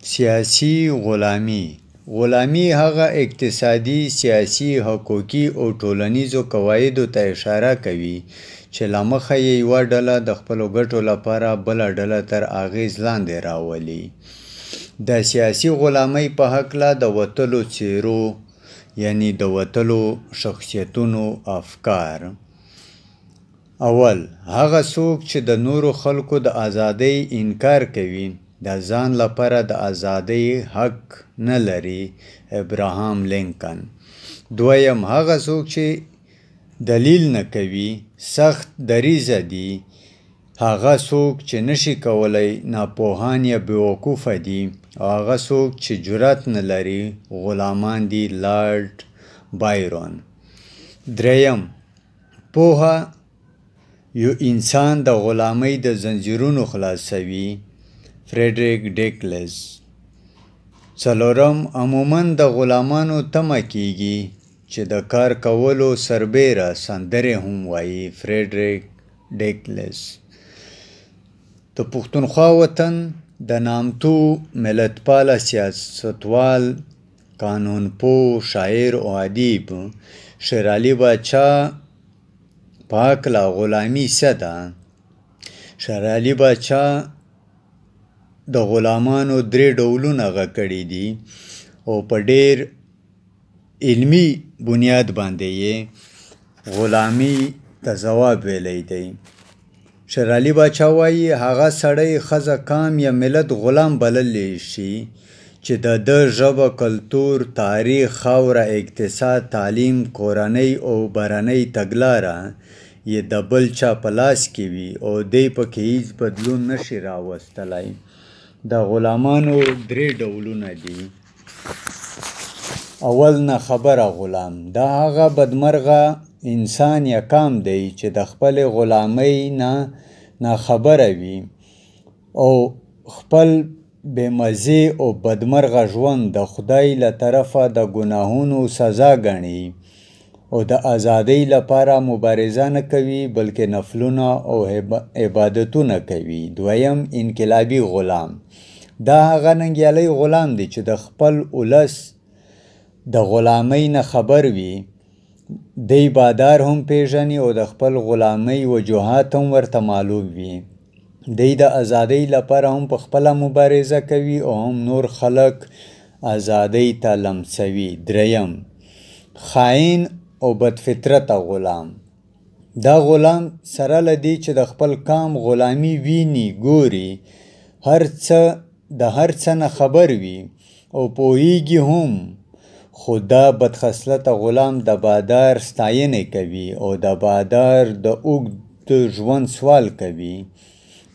سیاسي غلامي هغه اقتصادي، سیاسي، حقوقي او ټولنیزو قواعدو ته اشاره کوي چې له مخې یې یوه ډله د خپلو ګټو لپاره بله ډله تر اغېز لاندې راولي. د سیاسي غلامۍ په هکله د وتلو څېرو یعنی د وتلو شخصیتونو افکار: اول، هغه څوک چې د نورو خلکو د ازادۍ انکار کوي د ځان لپاره د ازادۍ حق نه لري. ابراهام لینکن. دویم، هغه څوک چې دلیل نه کوي، سخت دریځه دي، هغه څوک چې نشي کولی، ناپوهان یا بیوقوفه دي، او هغه څوک چې جرأت نه لري، غلامان دي. لارډ بایرون. دریم، پوهه یو انسان د غلامۍ د زنځیرونو خلاصوي. فریډریک ډیکلز. څلورم، عموماً د غلامانو تمه کیږي چې د کار کولو سربیره سندرې هم وایي. فریډریک ډیکلز. د پښتونخوا وطن د نامتو ملتپاله سیاستوال، قانونپوه، شاعر او ادیب شېرعلي باچا په هکله غلامي څه ده؟ شېرعلي باچا د غلامانو 3 ډولونه کړي دي او په ډېر علمي بنیاد باندې یې غلامي ته ځواب ویلی دی. شېرعلي باچا وایي هغه سړی، ښځه، قام یا ملت غلام بللی شي چې د ده ژبه، کلتور، تاریخ، خاوره، اقتصاد، تعلیم، کورنۍ او بهرنۍ تګلاره یې د بل چا په لاس کې وي او دی پکې هیڅ بدلون نشي راوستلی. د غلامانو 3 ډولونه دي. اول، ناخبره غلام. دا هغه بدمرغه انسان یا قام دی چې د خپلې غلامۍ نه ناخبره وي او خپل بېمزې او بدمرغه ژوند د خدای له طرفه د ګناهونو سزا ګڼي او د ازادۍ لپاره مبارزه نه کوي بلکې نفلونه او عبادتونه کوي. دویم، انقلابي غلام. دا هغه ننګیالی غلام دی چې د خپل ولس د غلامۍ نه خبر وي، دی بادار هم پیژني او د خپل غلامۍ وجوهات هم ورته معلوم وي. دی د ازادۍ لپاره هم په خپله مبارزه کوي او هم نور خلک ازادۍ ته لمسوي. دریم، خاین او بدفطرته غلام. دا غلام سره له دې چې د خپل قام غلامي ویني، ګوري، د هر څه نه خبر وي او پوهیږي هم، خو دا بدخصلته غلام د بادار ستاینې کوي او د بادار د اوږد ژوند سوال کوي.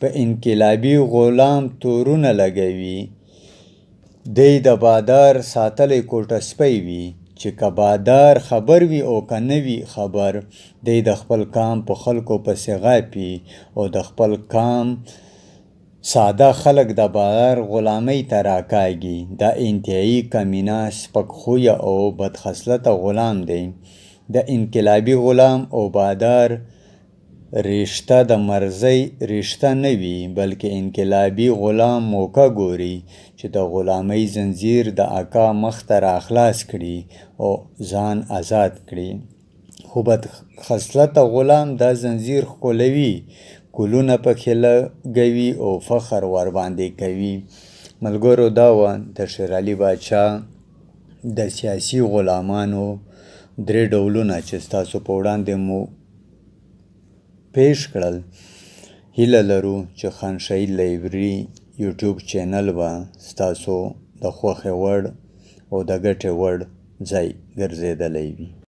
په انقلابي غلام تورونه لګوي. دی د بادار ساتلی کوټه سپی وي چې که بادار خبر وي او که نه وي خبر، دی د خپل قام په خلکو پسې غاپي او د خپل قام ساده خلک د بادار غلامۍ ته راکاږي. دا انتهایي کمینه، سپک خویه او بدخصلته غلام دی. د انقلابي غلام او بادار رشته د مرضۍ رشته نه وي بلکې انقلابي غلام موقع ګوري چې د غلامۍ زنځیر د اکا مخ ته راخلاص کړي او ځان آزاد کړي. خو بدخصلته غلام دا زنځیر ښکلوي، ګلونه پکې لګوي او فخر ورباندې کوي. ملګرو، دا وه د شېرعلي باچا د سیاسي غلامانو 3 ډولونه چې ستاسو په وړاندې مو پیش کړل. هیله لرو چې خان شهید لایبرري یوټیوب چینل به ستاسو د خوښې وړ او د ګټې وړ ځای ګرځېدلی وي.